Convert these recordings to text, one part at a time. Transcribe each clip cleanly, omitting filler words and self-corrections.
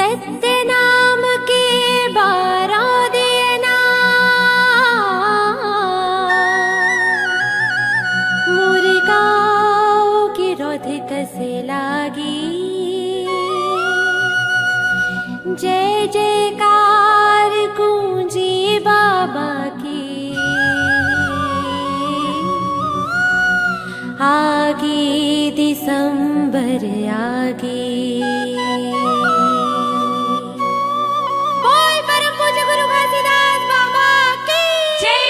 सत्य नाम के 12 देना, मुर्गाओं की रोध कसे लागी। जय जयकार गूंजी बाबा की, आगे दिसंबर आगे। बोल परम पूज्य गुरु घासीदास बाबा की जय।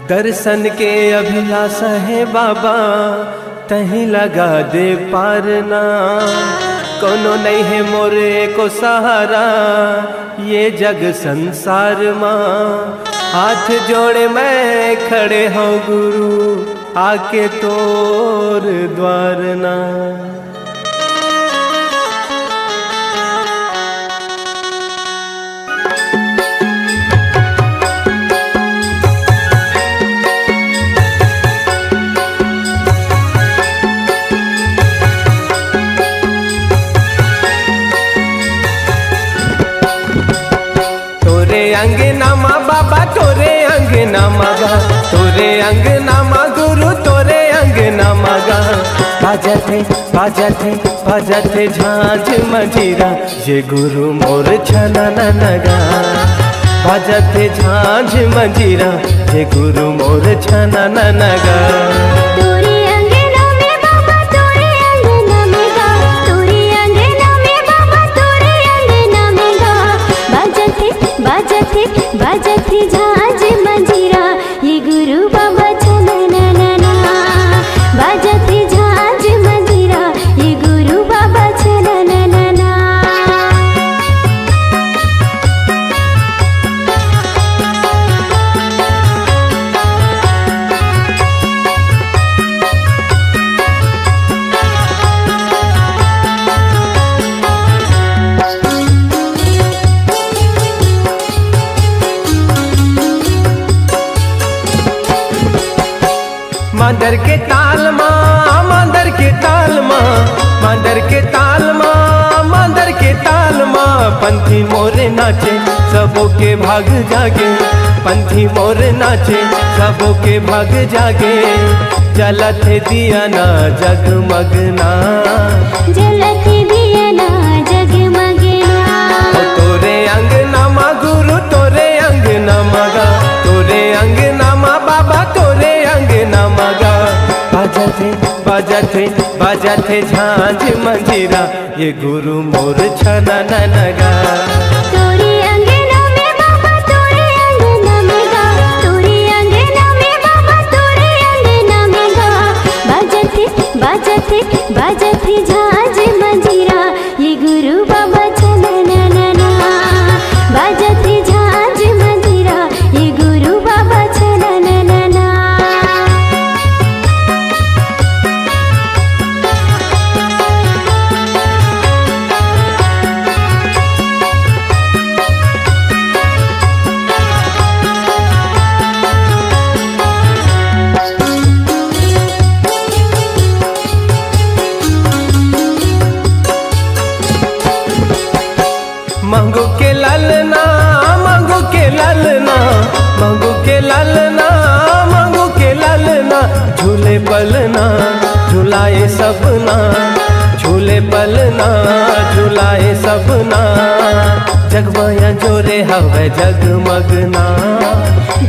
दर्शन के अभिलाषा है बाबा, तहीं लगा दे पारना। कोनो नहीं है मोरे को सहारा, ये जग संसार माँ। हाथ जोड़े मैं खड़े हूँ गुरु, आके तोर द्वार ना। अंगना मा बाबा तोरे अंगना मगा, तोरे अंगना मा गुरु तोरे अंगना मगा। बाजते बाजते बाजते झांझ मंजीरा, ये गुरु मोर छना नगा। बाजते झांझ मंजीरा, ये गुरु मोर छना नगा। बाजती झांझ मंजीरा, ये गुरु बाबा छना ना ना। बाजती झांझ मंजीरा, ये गुरु बाबा छना ना ना। मांदर के ताल माँ, मांदर के ताल माँ, मांदर के ताल माँ, मांदर के ताल माँ। पंथी मोरे नाचे सबों के भाग जागे, पंथी मोरे नाचे सबों के भाग जागे। जलत दिया ना जगमगना, जलत दिया ना जगमगना। तोरे अंगना माँ गुरु तोरे अंगना मगा, तोरे अंगना माँ बाबा तोरे अंगना मगा। बाजते बाजते बाजते झांझ मंजीरा, ये गुरु मोर छना नगा। तोरे अंगना में बाबा तोरे अंगना में गा, तोरे अंगना में बाबा तोरे अंगना में गा। बाजते बाजते बाजते झांझ मंजीरा, ये गुरु बाबा छना ना ना। बाजते झांझ मंजीरा, ये गुरु बाबा छना ना ना। मांगो के लालना, मांगो के लालना, मांगो के लालना, मांगो के लालना। झूले पलना झुलाए सबना, झूले पलना झुलाए सबना। जगमाया जोरे हवे जगमगना,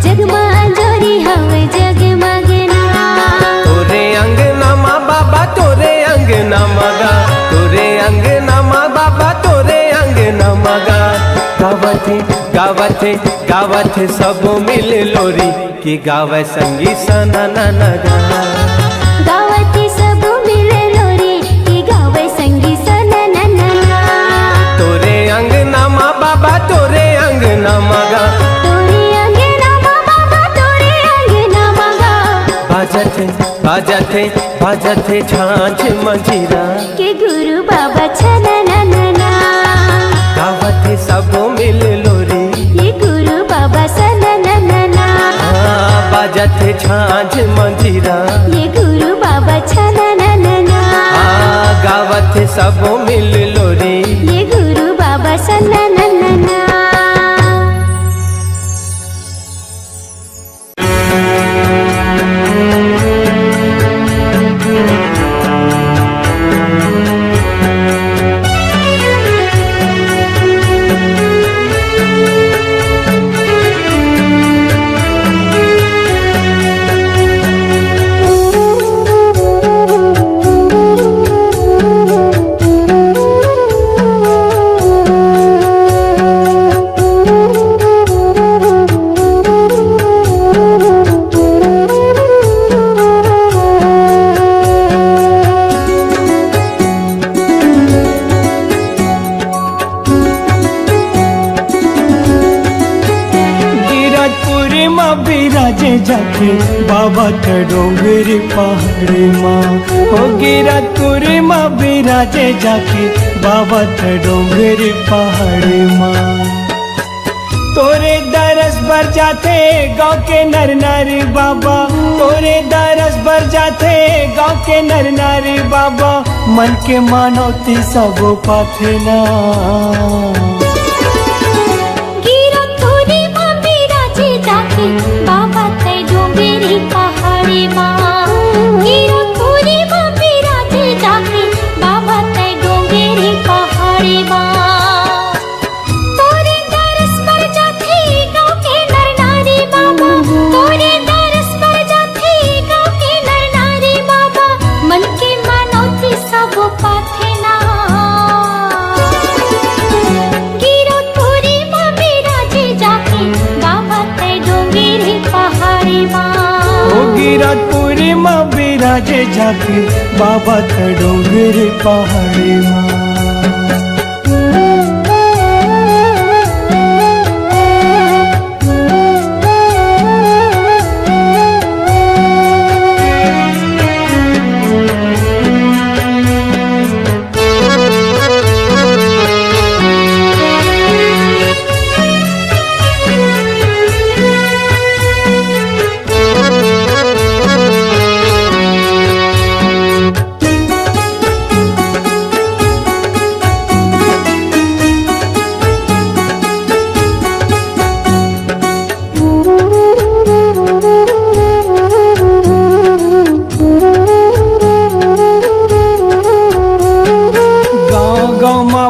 जगमा जोरी हवे जगमगना। तोरे अंगना माँ बाबा तोरे अंगना मगा, तोरे अंगना माँ बाबा तोरे अंगना मगा। गावथे गावथे गावथे सबो मिल लोरी, की गावे संगी सना नगा। गावती सब मिले लोरी, की गावे संगी सना ना। तोरे अंगना माँ बाबा तोरे अंगना मगा, तोरे अंगना माँ बाबा तोरे अंगना मगा। बाजते बाजते बाजते झांझ मंजीरा, के गुरु बाबा छना ना। गावथे सबो मिल लोरी, ये गुरु बाबा सना ना। बाजते झांझ मंजीरा, ये गुरु बाबा छना ना। गावथे सबो मिल लोरी, ये गुरु बाबा सना ना। माँ बिराजे जाके बाबा त डोंगरी पहाड़ी माँ। हो गिरतपुरी माँ बिराजे जाके बाबा त डोंगरी पहाड़ी माँ। तोरे दरस भर जाते गाँव के नर नारी बाबा, तोरे दरस भर जाते गाँव के नर नारी बाबा, मन के मानवती सब पाथे ना। गिरतपुरी माँ बिराजे जाके बाबा ते डोंगरी पहाड़ी माँ। गिरतपुरी माँ बिराजे जाके बाबा ते डोंगरी पहाड़ी माँ। तोरे दरस पर जाते गाँव के नर नारी बाबा, तोरे दरस पर जाते गाँव के नर नारी बाबा, मन के मानवती सब पाथे ना। गिरतपुरी माँ बिराजे जाके बाबा ते डोंगरी पहाड़ी माँ। हो गिरतपुरी माँ बिराजे जाके बाबा त डोंगरी पहाड़ी माँ।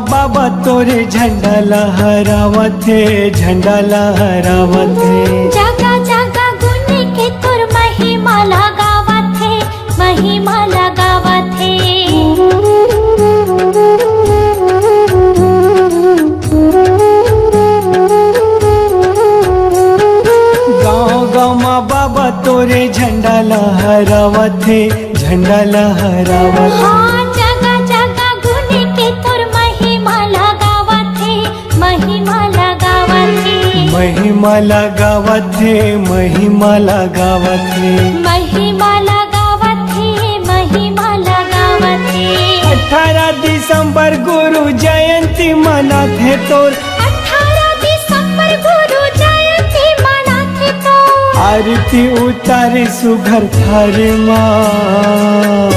बाबा तोरे झंडा लहरावत है, झंडा लहरावत है। जगा जगा गुने के तोर महिमा लगावत है, महिमा लगावत है। गाँव गाँव माँ बाबा तोरे झंडा लहरावत है, झंडा लहरावत है। हाँ जगा जगा गुने के तोर महिमा लगावत है, महिमा लगावत है। महिमा लगावत है, महिमा लगावत है। महिमा लगावत है, महिमा लगावत है। 18 दिसंबर गुरु जयंती मनाते तोर, 18 दिसंबर गुरु जयंती मनाते तो। आरती उतारे सुघर थारे माँ।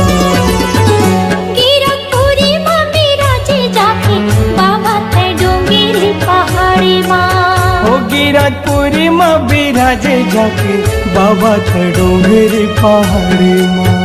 गिरतपुरी माँ बिराजे जाके बाबा ते डोंगरी पहाड़ी माँ। हो गिरतपुरी माँ बिराजे जाके बाबा त डोंगरी पहाड़ी माँ।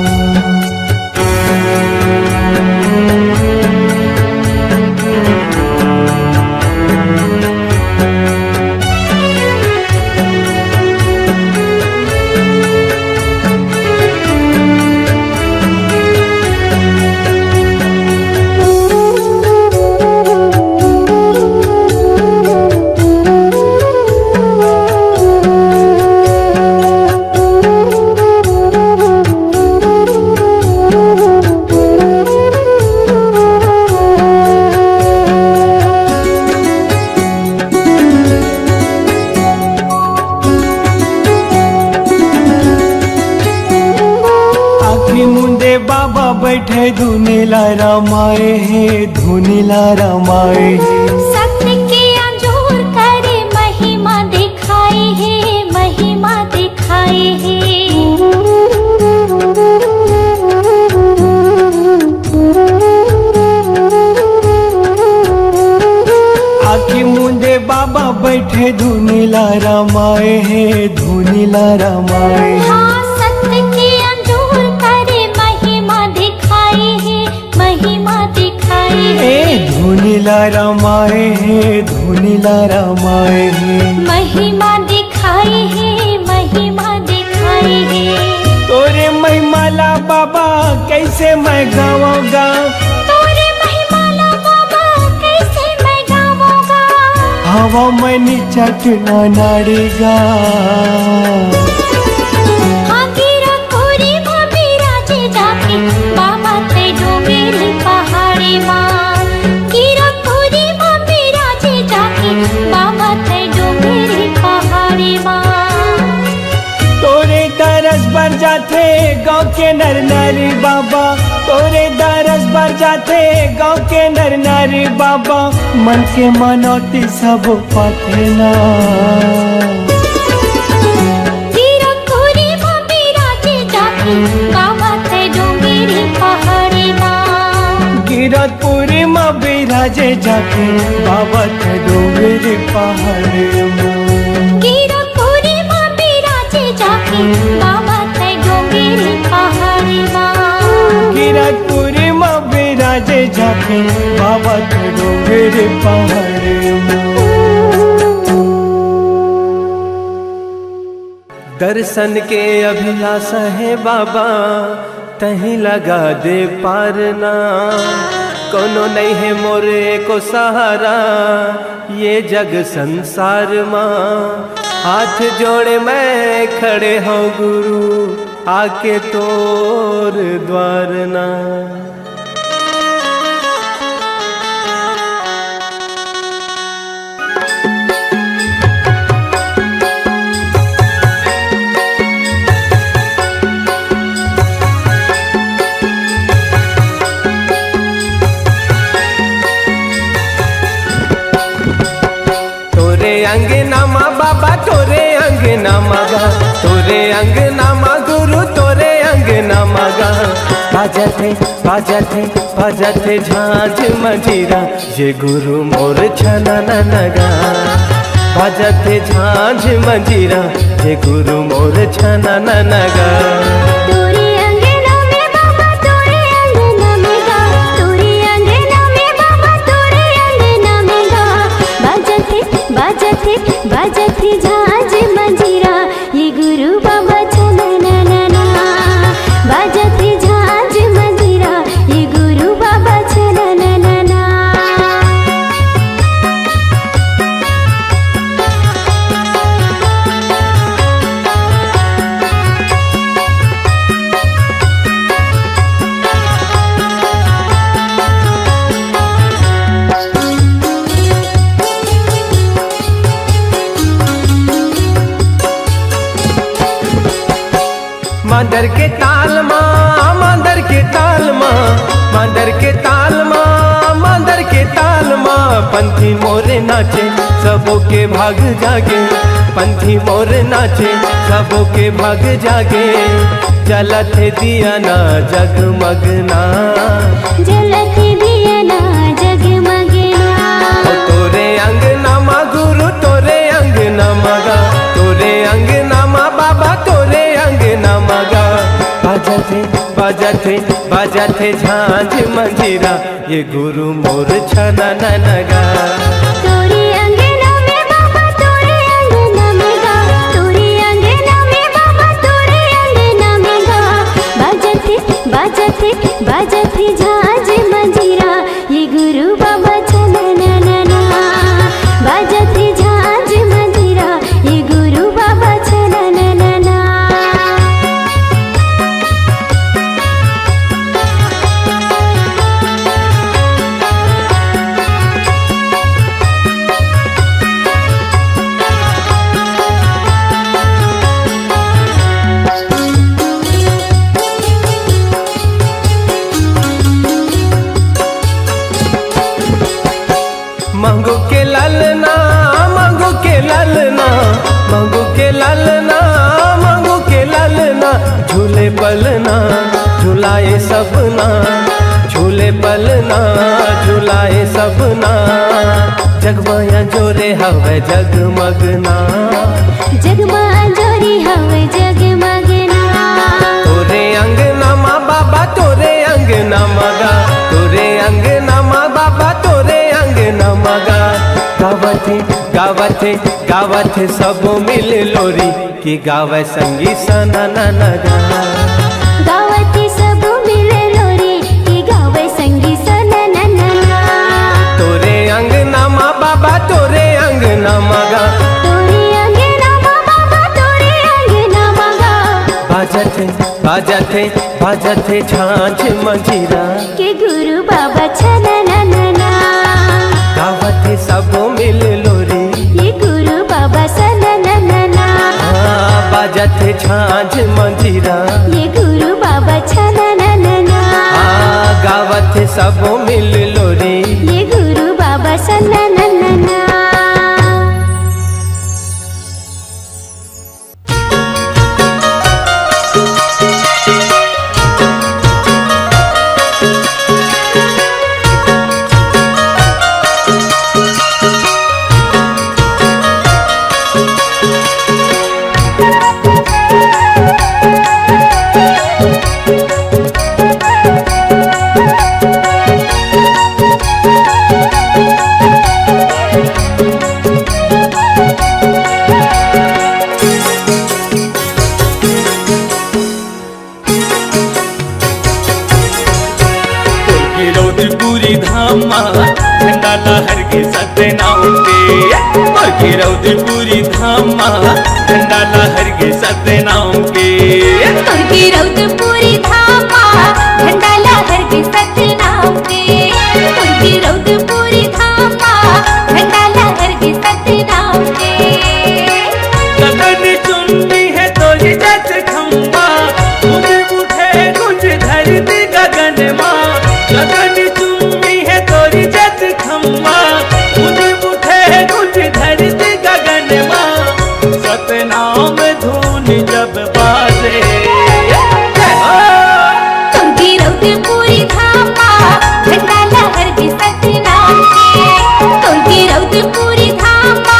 बाबा बैठे धुनीला रामाए है, धुनीला रामाए है। सत्य के अंजोर करे महिमा दिखाई है, महिमा दिखाई है। आखी मुंदे बाबा बैठे धुनीला रामाए है, धुनीला रामाए है। हाँ सत्य के अंजोर करे महिमा दिखाई है, महिमा दिखाई है। धुनीला रामाए है, धुनीला रामाए है। महिमा दिखाई है, महिमा दिखाई है। तोरे महिमाला बाबा कैसे मैं गाऊंगा, तोरे महिमाला बाबा कैसे मैं गाऊंगा। हवा मैंने चटना नाड़ेगा। हाँ गिरतपुरी माँ बिराजे जाके बाबा ते डोंगरी पहाड़ी माँ। गिरतपुरी माँ बिराजे जाके बाबा ते डोंगरी पहाड़ी माँ। गाँव के नर नारी बाबा, तोरे दरस पर जाते गाँव के नर नारी बाबा, मन के मनौती सब पाते ना। गिरतपुरी माँ बिराजे जाके बाबा थे डोंगरी पहाड़ी माँ। गिरतपुरी माँ बिराजे जाके बाबा थे डोंगरी पहाड़ी माँ। गिरतपुरी माँ बिराजे जाके बाबा थे डोंगरी पहाड़ी माँ। दर्शन के अभिलाषा है बाबा, तहीं लगा दे पारना। कोनो नहीं है मोरे को सहारा, ये जग संसार माँ। हाथ जोड़े मैं खड़े हूँ गुरु, आके तोर द्वार ना। अंगना माँ बाबा तोरे अंगना मगा, तोरे अंगना माँ गुरु तोरे अंगना मगा। बाजते बाजते बाजते झांझ मंजीरा, ये गुरु मोर छना नगा। बाजते झांझ मंजीरा, ये गुरु मोर छना नगा। बाजते झांझ मंजीरा, ये गुरु बाबा छना ना। बाजते झांझ मंजीरा, ये गुरु बाबा छना ना। मांदर के ताल माँ, मांदर के ताल माँ, मांदर के ताल माँ, मांदर के ताल माँ। पंथी मोरे नाचे सबों के भाग जागे, पंथी मोरे नाचे सबों के भाग जागे। जलत दिया ना जगमगना, जलत दिया ना जगमगना। तोरे अंगना माँ गुरु तोरे अंगना मगा, तोरे अंगना माँ बाबा तोरे अंगना मगा। बाजते बाजते बाजते झांझ मंजीरा, ये गुरु मोर छना नगा। तोरे अंगना में बाबा तोरे अंगना में गा, तोरे अंगना में बाबा तोरे अंगना में गा। बाजते बाजते बाजते झांझ मंजीरा, ये गुरु बाबा छना ना। बाजते झांझ मंजीरा, ये गुरु बाबा छना ना। मांगो के लालना, मांगो के लालना, मांगो के लालना, मांगो के लालना। झूले पलना झुलाए सबना, झूले पलना झुलाए सबना। जगमाया जोरे हवे जगमगना, जगमाया जोरे हवे जगमगना। तोरे अंगना माँ बाबा तोरे अंगना मगा, तोरे अंगना माँ बाबा तोरे अंगना मगा। गावथे गावथे गावथे सबो मिल लोरी, की गावे संगी सना नगा। गावथे सबो मिल लोरी, की गावे संगी सना नगा। तोरे अंगना माँ बाबा तोरे अंगना मगा, तोरे अंगना माँ बाबा तोरे अंगना मगा। बाजथे बाजथे बाजथे झांझ मंजीरा, के गुरु बाबा छना ना। गावथे सबो मिल लोरी, ये गुरु बाबा सना ना। बाजथे झांझ मंजीरा, ये गुरु सब मिल लो रे। ये गुरु बाबा सन्ना नन्ना ना। झंडा लहर के सतनाम के, और गिरौदपुरी धामा झंडा लहर के सतनाम के, और गिरौदपुरी धामा झंडा लहर के सतनाम के, और गिरौदपुरी धामा झंडा लहर के सतनाम के। गगन चुम्बी है तोरी जत खम्बा, गूंज उठे गूंज धरती गगन माँ। गगन चुम्बी है तोरी जत खम्बा, गूंज उठे गूंज धरती गगन माँ। सतनाम धुन जब बाजे, और गिरौदपुरी धामा झंडा लहर के सतनाम के, और गिरौदपुरी धामा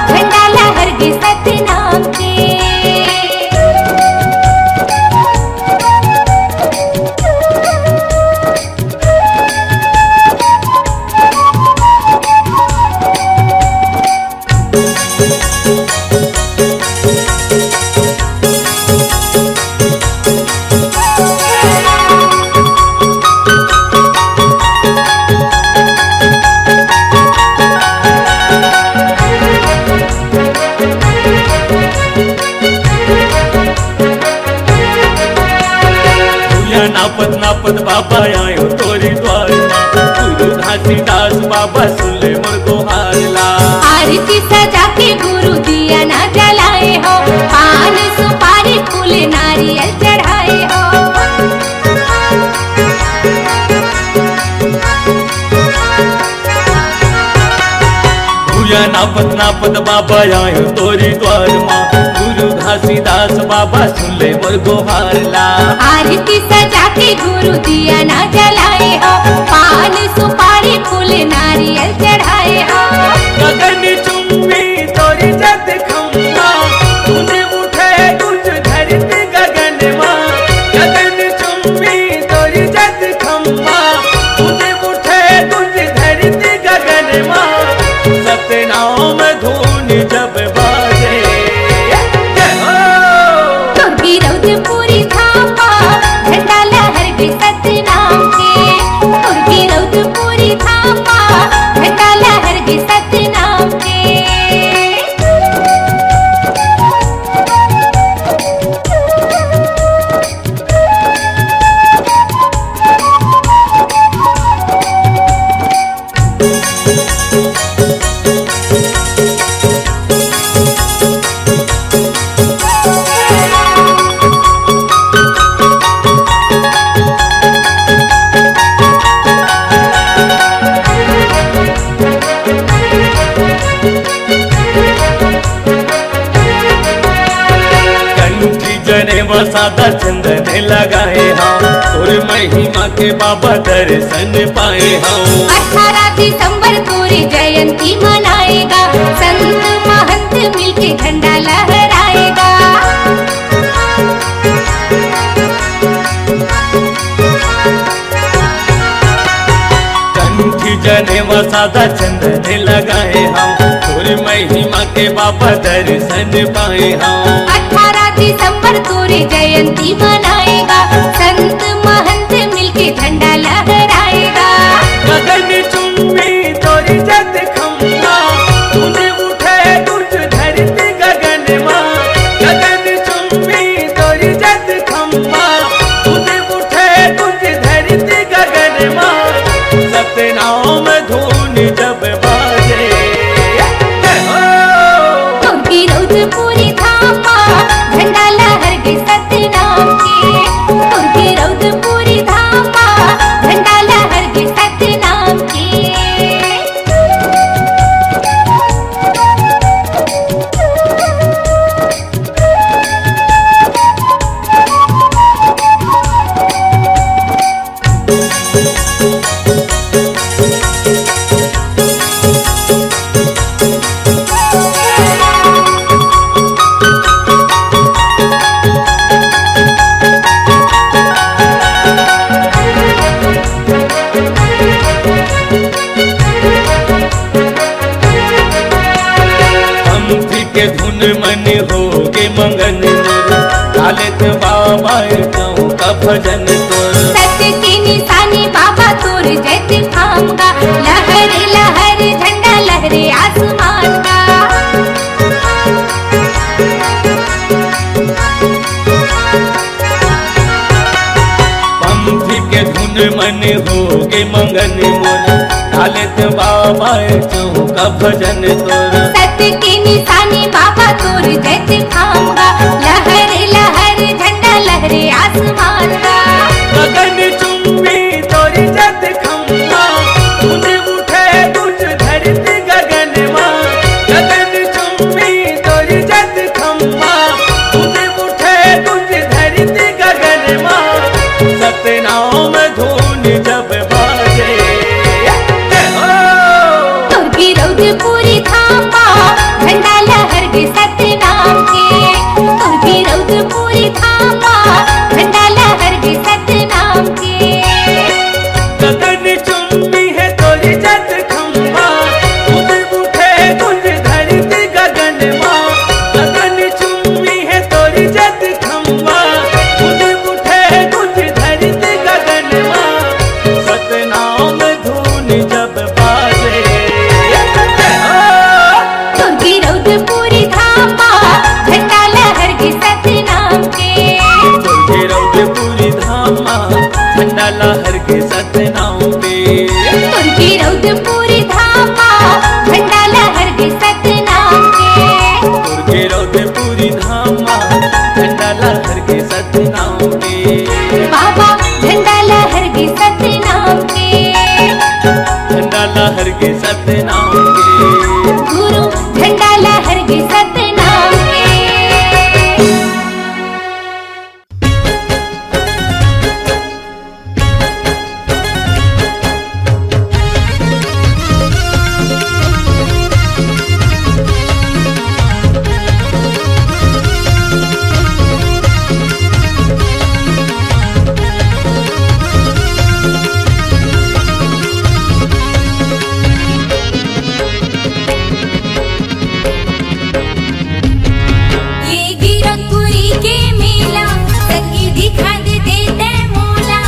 झंडा लहर के सतनाम के। नापत नापत बाबा आयो तोरी द्वार, गुरु घासीदास बाबा सुन ले मोर गोहारला। आरती सजा के गुरु दिया ना जलाए हो, पान सुपारी फूल नारियल चढ़ाए हो। भूया नापत नापत बाबा आयो तोरी द्वार माँ, गुरु घासीदास बाबा सुन ले मोर गोहारला। आरती सजा के गुरु दिया ना जलाए हो, पान सुपारी फूल नारियल चढ़ाए हो। गगन चुम्बी तोरी जत खम्बा, गूंज उठे गूंज धरती गगन माँ। गगन चुम्बी तोरी जत खम्बा, गूंज उठे गूंज धरती गगन माँ। सतनाम धुन जब बाजे, तो गिरौदपुरी धामा झंडा लहर के सतनाम के, और गिरौदपुरी धामा झंडा लहर के सतनाम के। सादा चंदन लगाए हम, और महिमा के बाबा दर्शन पाए हम। 18 दिसंबर तोरी जयंती मनाएगा, संत महंत मिलके झंडा लहराएगा। कंठी जनेवा सादा चंदन लगाए हम, और महिमा के बाबा दर्शन पाए हम। 18 दिसंबर तोरी जयंती मनाएगा, संत महंत मिलके झंडा लहराएगा। गगन चुम्बी तोरी जत खम्बा, गूंज उठे गूंज धरती गगन माँ। गगन चुम्बी तोरी जत खम्बा, गूंज उठे गूंज धरती गगन माँ। सतनाम धुन जब बाजे, तो गिरौदपुरी धामा झंडा लहर के सतनाम के, के धुन मन हो के मंगन मोर, डालत बाबा गाँव का भजन तोर। सत्य की निशानी बाबा तोर जैत खाऊंगा, लहर लहर झंडा लहरे आसमान का। पंथी के धुन मन हो के मंगन मोर, डालत बाबा गाँव का भजन तोर। सत्य की निशानी बाबा तोर जैत खाऊंगा, लहर लहर झंडा लहरे आसमान का। गगन चुंबी तोरी जत खम्बा, तुझ उठे तुझ धरती गगन माँ। गगन चुंबी तोरी जत खम्बा, तुझ उठे तुझ धरती गगन माँ। सतनाम धुन जब बाजे, तुर्की रौद पूरी थामा, झंडा लहर के सतनाम के। तुर्की रौद पूरी थामा, झंडा लहर के सतनाम के। गगन चुंबी है तोरी जत खम्बा, तुझ उठे तुझ धरती गगन माँ। गगन चुंबी है तोरी जत खम्बा, तुझ उठे तुझ धरती गगन माँ। सतनाम धुन जब बाजे, तुर्की रौद पूरी थामा, झंडा लहर के सतनाम के। तुझे रौद पूरी धामा, झंडा लहर के सतनाम पे। तुर्की रौद पूरी थामा, झंडा लहर के सतनाम के। तुर्के रौद पूरी धामा, झंडा लहर के सतनाम पे। बाबा झंडा लहर के सतनाम के। झंडा लहर के सतनाम के। गुरु झंडा लहर के सतनाम के। ये गिरखपुरी के मेला सखी दिखा दे देते मोला।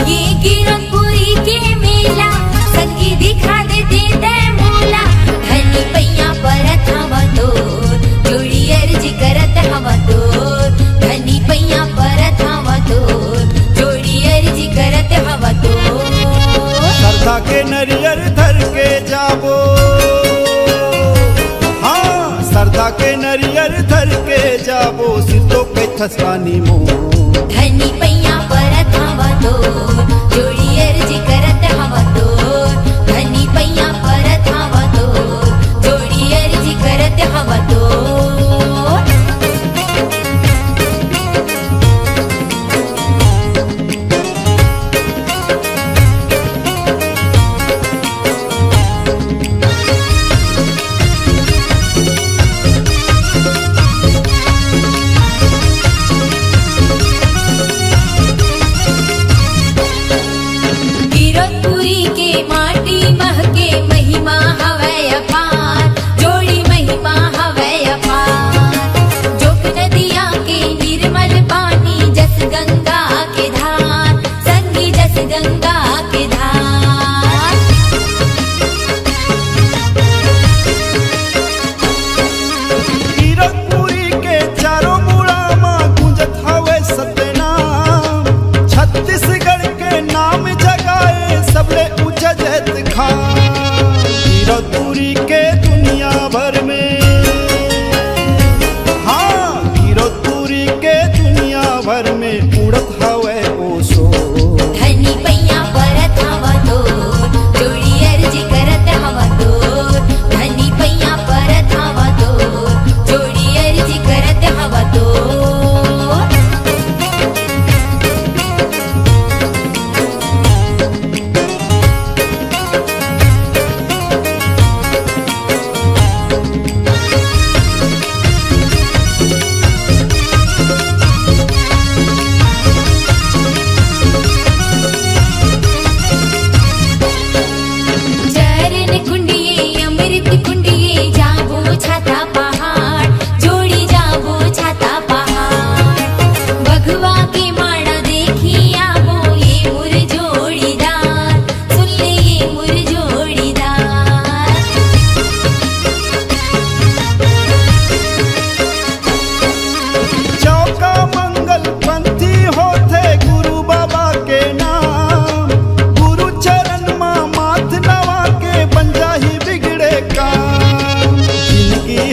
ये गिरखपुरी के मेला सखी दिखा दे देते मोला। धनी पैया परत हवा तोर, जोड़ी अर्ज करत हवा तोर। धनी पैया परत हवा तोर, जोड़ी अर्ज करत हवा तोर। श्रद्धा के नरियर धर के जाबो, हाँ श्रद्धा के नरियर धर के जाबो, सिद्धो के थसानी मो। धनी पैया परत हवा तोर, जोड़ी अर्ज करत हवा तोर। धनी पैया परत हवा तोर, जोड़ी अर्ज करत हवा तोर। गिरखपुरी के माटी महके महिमा हवै अपार, जोड़ी महिमा हवै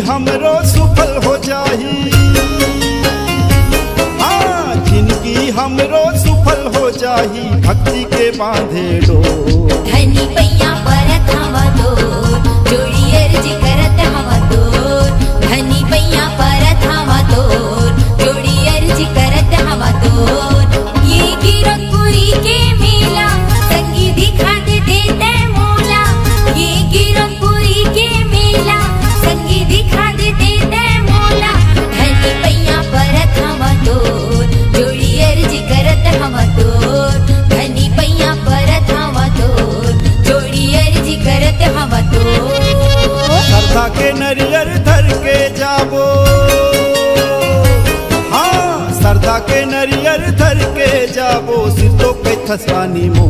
हमरो सफल हो जाही, हाँ जिंदगी हमरो सफल हो जाही, भक्ति के बांधे डोर। धनी पैया परत हवा तोर, जोड़ी अर्जी करत हवा तोर। धनी पैया परत हवा तोर, जोड़ी अर्जी करत हवा तोर। ये गिरखपुरी के मेला संगी दिखा दे देते मोला। ये गिरखपुरी के मेला संगी दिखा दे देते मोला। धनी पैया परत हवा तोर, जोड़ी अर्जी करत हवा तोर। धनी पैया परत हवा तोर, जोड़ी अर्जी करत हवा तोर। श्रद्धा के नरियर धर के जाबो, हाँ श्रद्धा के नरियर धर के जाबो, सिर तो पे थसानी मो।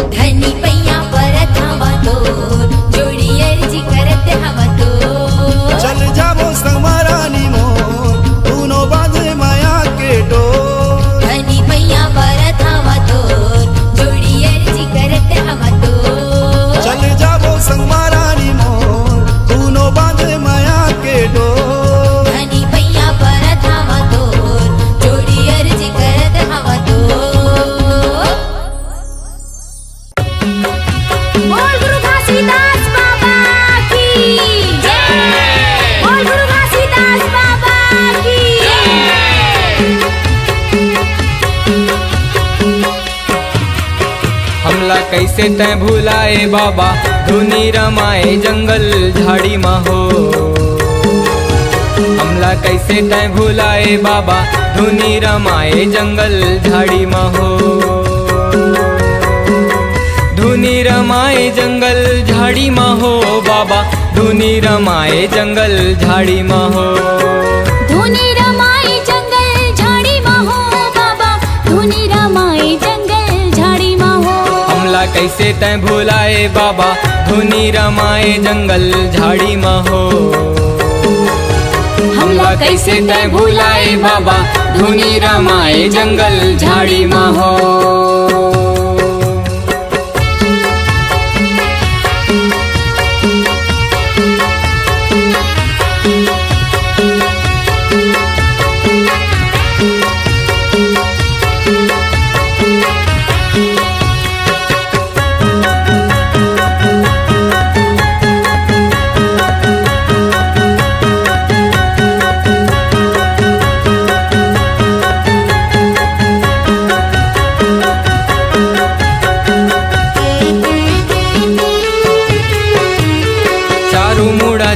धनी पैया परत हवा तोर, जोड़ी अर्जी करत हवा तोर। चल जाबो समारानी मोर, दोनों बांधे माया के डोर। धनी पैया परत हवा तोर, जोड़ी अर्जी करत हवा तोर। चल जाबो समारानी मोर, दोनों बांधे माया के डोर। धनी पैया परत हवा तोर, जोड़ी अर्जी करत हवा तोर। बोल गुरु घासीदास बाबा की जय। बोल गुरु घासीदास बाबा की जय। हमला कैसे तय भुलाए बाबा, धुनी रमाए जंगल झाड़ी मा हो। हमला कैसे तय भुलाए बाबा, धुनी रमाए जंगल झाड़ी मा हो। धुनी रमाए जंगल झाड़ी मा हो बाबा, धुनी रमाए जंगल झाड़ी मा हो। धुनी रमाई जंगल झाड़ी मा हो बाबा, धुनी रमाई जंगल झाड़ी मा हो। हमला कैसे तय भुलाए बाबा, धुनी रमाए जंगल झाड़ी मा हो। हमला कैसे तय भुलाए बाबा, धुनी रमाए जंगल झाड़ी मा हो।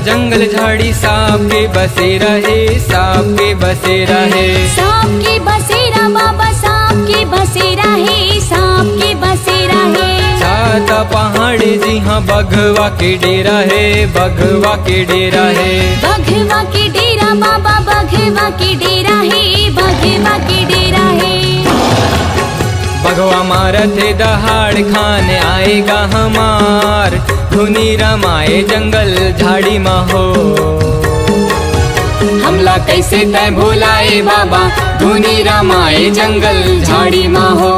जंगल झाड़ी सांप के बसेरा है, सांप के बसेरा है। सांप के बसेरा बाबा, सांप के बसेरा है, सांप के बसेरा है। छाता पहाड़ जी हाँ बघवा के डेरा है, बघवा के डेरा है। बघवा के डेरा बाबा, बघवा के डेरा है, बघवा के डेरा है। बघवा मारत है दहाड़, खाने आएगा हमार, धुनी रमाए जंगल झाड़ी मा हो। हमला कैसे तय भुलाए बाबा, धुनी रमाए जंगल झाड़ी मा हो।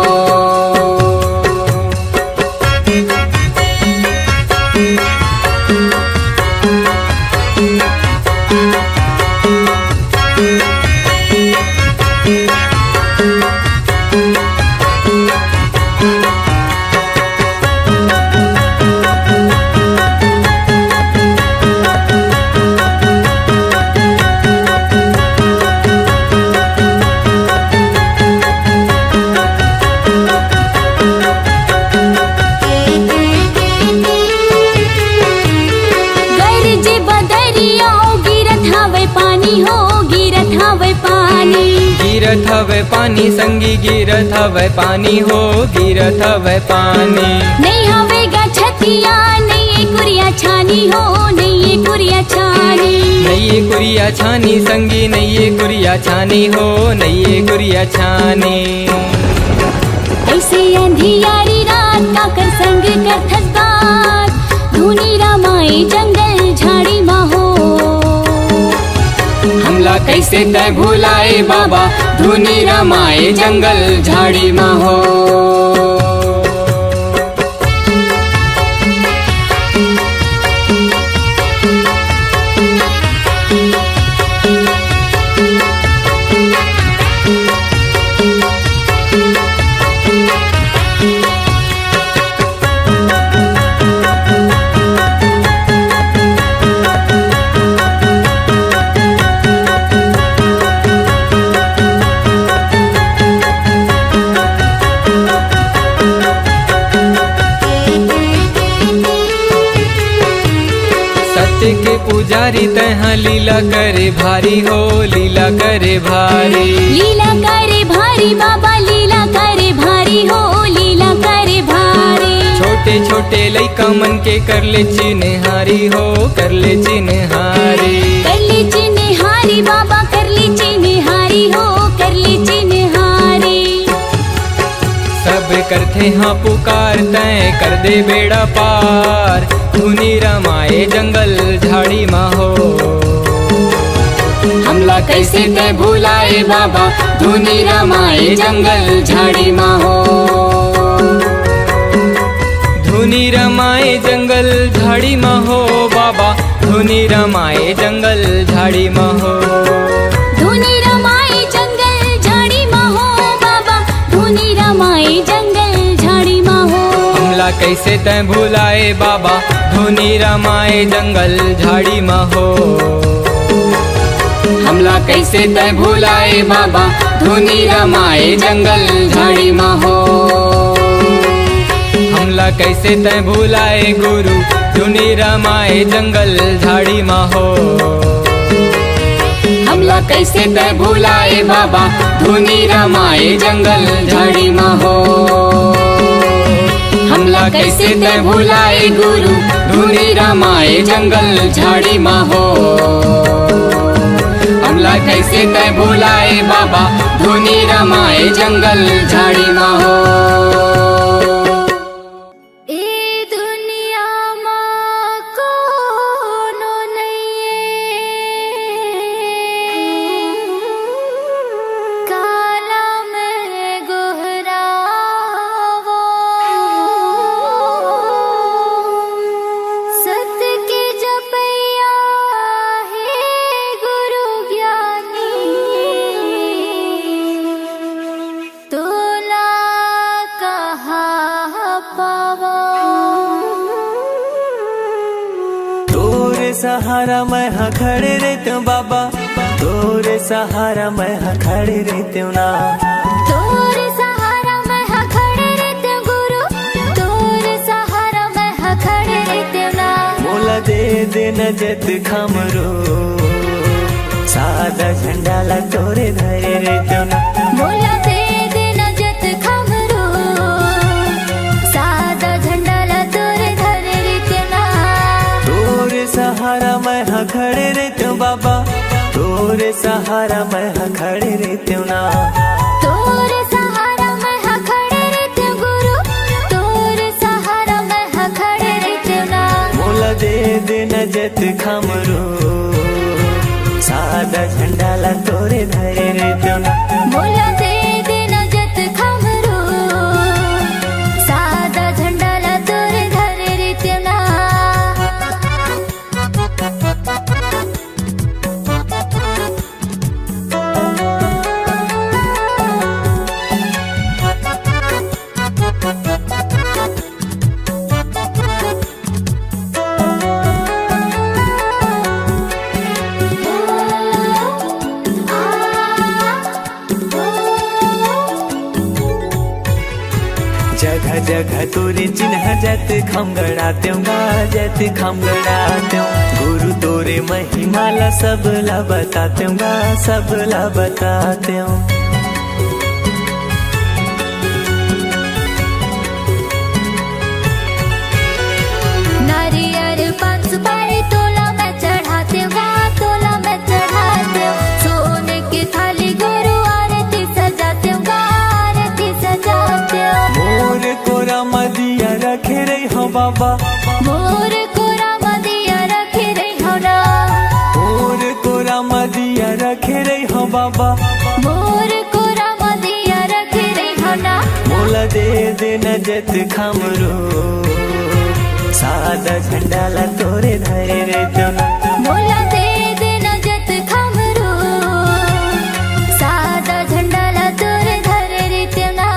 गिरत हवे पानी संगी, गिरत हवे पानी हो, गिरत हवे पानी। नहीं हवे गा छतिया, नहीं ये कुरिया छानी हो, नहीं ये कुरिया छानी। नहीं ये कुरिया छानी संगी, नहीं ये कुरिया छानी हो, नहीं ये कुरिया छानी। ऐसे अंधियारी रात का कर संग कर थसबात, धुनी रमाए जंगल झाड़ी मा हो। हमला कैसे तय भुलाए बाबा, धुनी रमाए जंगल झाड़ी मा हो। पुकारी तहाँ लीला करे भारी हो, लीला करे भारी। लीला करे भारी बाबा, लीला करे भारी हो, लीला करे भारी। छोटे छोटे लइका मन के कर ले चिन्हारी हो, कर ले चिन्हारी। कर ले चिन्हारी बाबा, कर ले चिन्हारी हो, कर ले चिन्हारी। सब करते हाँ पुकार तय कर दे बेड़ा पार, धुनी रमाए जंगल झाड़ी माँ हो। हमला कैसे तय भुलाए बाबा, धुनी रमाए जंगल झाड़ी माँ हो। धुनी रमाए जंगल झाड़ी माँ हो बाबा, धुनी रमाए जंगल झाड़ी माँ हो। धुनी रमाए जंगल झाड़ी माँ हो बाबा, धुनी रमाए जंगल झाड़ी माँ हो। हमला कैसे तय भुलाए बाबा, धुनी रमाए जंगल झाड़ी माँ हो। हमला कैसे तय भुलाए बाबा, धुनी रमाए जंगल झाड़ी माँ हो। हमला कैसे तय भुलाए गुरु, धुनी रमाए जंगल झाड़ी माँ हो। हमला कैसे तय भुलाए बाबा, धुनी रमाए जंगल झाड़ी माँ हो। हमला कैसे तय भुलाए गुरु, धुनी रमाए जंगल झाड़ी माँ हो। हमला कैसे तय भुलाए बाबा, धुनी रमाए जंगल झाड़ी माँ हो। सहारा मैं हाँ खड़े रहते हूँ बाबा, तोरे सहारा मैं हाँ खड़े रहते हूँ ना। तोरे सहारा मैं हाँ खड़े रहते हूँ गुरु, तोरे सहारा मैं हाँ खड़े रहते हूँ ना। मोला दे देना जत खमरो, सादा झंडा ला तोरे धरे रहते हूँ ना। मोला दे देना जत खमरो, सादा झंडा ला तोरे धरे रहते हूँ ना। तोरे सहारा मैं हाँ खड़े रहते हूँ बाबा, तोरे सहारा मैं हाँ खड़े रहते हूँ ना। तोरे सहारा मैं हाँ खड़े रहते हूँ गुरु, तोरे सहारा मैं हाँ खड़े रहते हूँ ना। मोला दे देना जत खमरो, सादा झंडा ला तोरे धरे रहते हूँ ना। मोला दे देना जत खमरो, सादा झंडा ला तोरे धरे रहते हूँ ना। जगह जगह तोरे चिन्ह जत खम गड़ाते हूँ, जत खम गड़ाते हूँ। गुरु तोरे महिमाला सबला बताते हूँ, सबला बताते हूँ। नारियल पान सुपारी तोला मैं चढ़ाते हूँ, तोला मैं चढ़ाते हूँ। सोने की थाली गुरु आरती सजाते हूँ, आरती सजाते हूँ। मोर कोरा मदिया रखे रही हो बाबा, मोर कोरा मदिया रखे रही हो ना। मोर कोरा मदिया रखे रही हो बाबा, मोर कोरा मदिया रखे रही हो ना। मोला दे देना जत खमरो, सादा झंडा ला तोरे धरे रहते हूँ ना। मोला दे देना जत खमरो, सादा झंडा ला तोरे धरे रहते हूँ ना।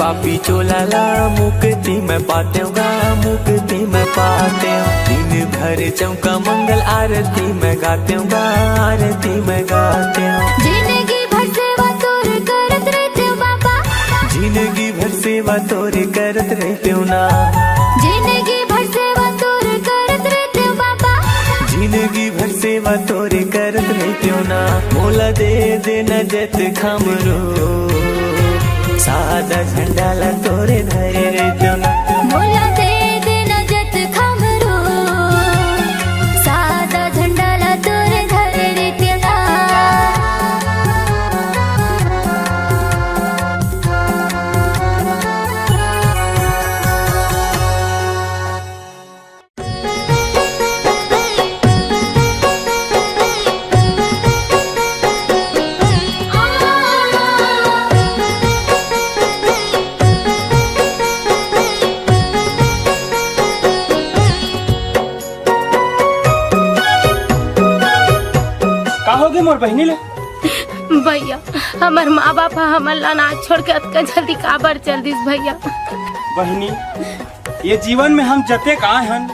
पापी चोलाला मुक्ति में पाते गा, मुक्ति में पाते। दिन भर चौका मंगल आरती में गाते गा, आरती में गाते। जिंदगी भर सेवा तोर करत रहते बाबा, जिंदगी भर सेवा तोरे करत रहते ना, जिंदगी भर सेवा तोर करत रहते बाबा, जिंदगी भर सेवा तोरे करत रहते ना। मोला दे देना जत खमरो सादा झंडाला तोरे धरे रहते ना। मोला दे देना जत खमरो सादा झंडाला तोर धरे रहते ना। कहोगे मोर बहनी ले? भैया हमार माँ बाप हमर ला ना छोड़ के अतका जल्दी काबर चल दिस भैया। बहनी ये जीवन में हम जते कहाँ हन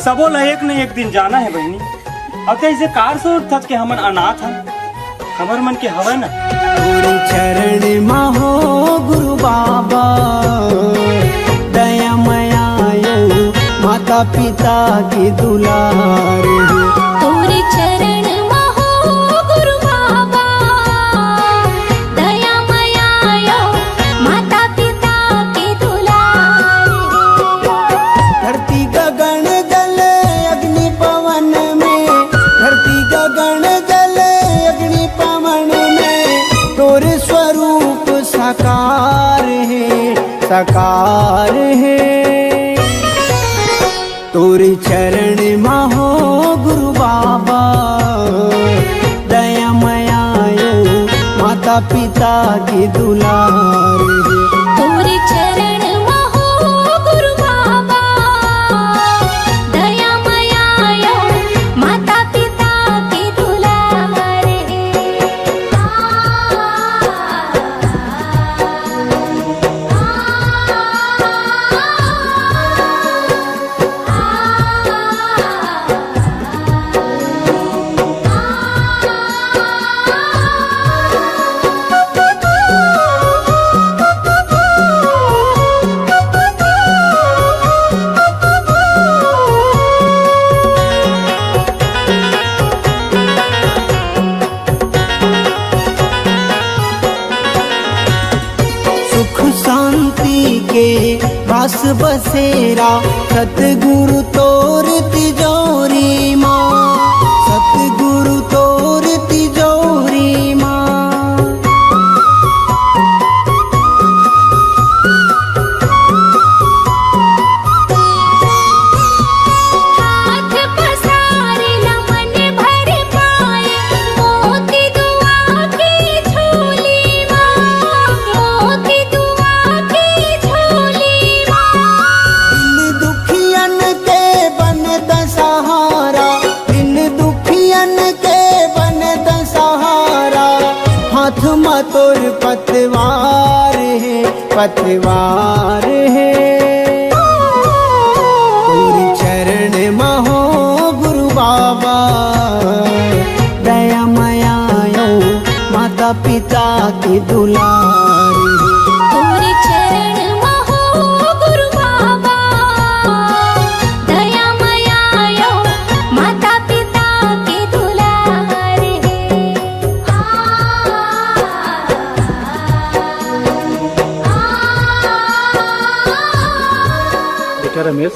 सबो ला एक न एक दिन जाना है बहनी। अब ऐसे कार सोच थक के हमन अनाथ हन, हमर मन के हवा न। गुरु चरण महो गुरु बाबा दया मयायो माता पिता की दुलार हो। तोरे चरण महो गुरु बाबा दया मयायो माता पिता के दुलार। धरती गगन जल अग्नि पवन में, धरती गगन जल अग्नि पवन में तोरे स्वरूप साकार है, साकार है। तोरे चरण महो गुरु बाबा दया मयायो माता पिता की दुलार है। तोरे चरण महो गुरु बाबा दया मयायो माता पिता के दुलार। सुख शांति के वास बसेरा सतगुरु तोर तिजोरी माँ, सतगुरु तोर तिजोरी माँ। हाथ पसारे न मन भर पाए मोती दुआ की झोली माँ, मोती दुआ की झोली माँ। दिन दुखियन के बन दसहारा, दिन दुखियन के बन दसहारा। हाथ में तोर पतवार है, पतवार है। तोर चरण महो गुरु बाबा दया मयायो माता पिता की दुलार है। तोरे चरण महो गुरु बाबा दया मयायो माता पिता के दुलार। बेटा रमेश,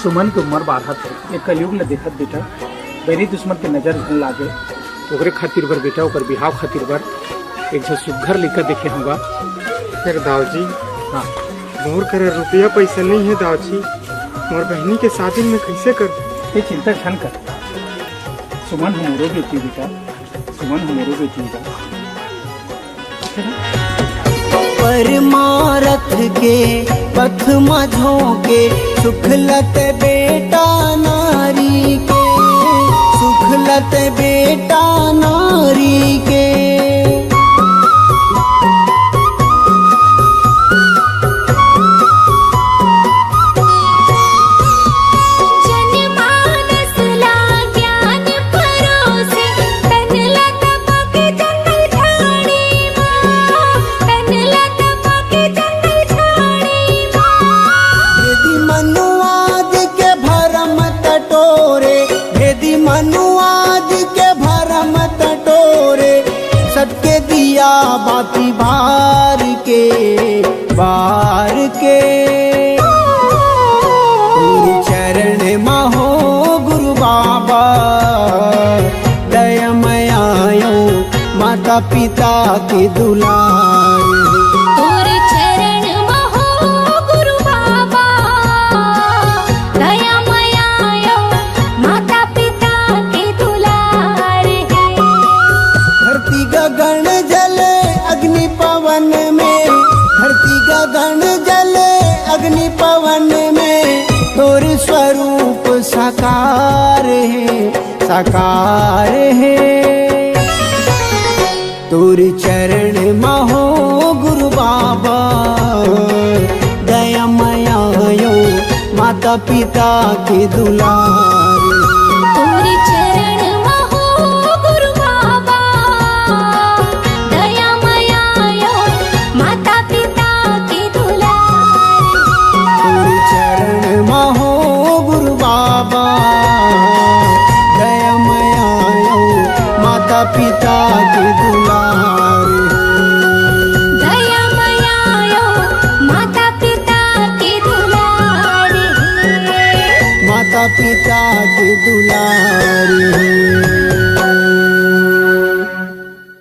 सुमन की उम्र 12 थे। एक कलयुग न देखत बेटा बेरी दुश्मन के नजर न लागे। ओकरे खातिर बर बेटा ओकर बिहाव खातिर बर एक झ सुघर लेकर देखे होगा। फिर दाऊजी हाँ मोर करे रुपया पैसा नहीं है दाऊजी, मोर बहनी के शादी में कैसे कर? ये चिंता छन कर। सुमन हमरो बेटी बेटा, सुमन हमरो बेटी बेटा। परमारथ के पथ मझों के सुखलत बेटा नारी के, सुखलत बेटा नारी के। बाती बार के तोरे चरण महो गुरु बाबा दया मयायो माता पिता के दुलार तोरे चरण महो गुरु बाबा दया मयायो माता पिता के दुलार है। धरती गगन जल अग्नि पवन में, धरती गगन जल अग्नि पवन में तोर स्वरूप साकार है तोर चरण महो गुरु बाबा दया मयायो माता पिता के दुलार तोरे चरण महो गुरु बाबा दया मयायो माता पिता के दुलार तोरे चरण महो गुरु बाबा दया मयायो माता पिता के दुलार दया मयायो माता पिता के दुलार माता पिता के दुलार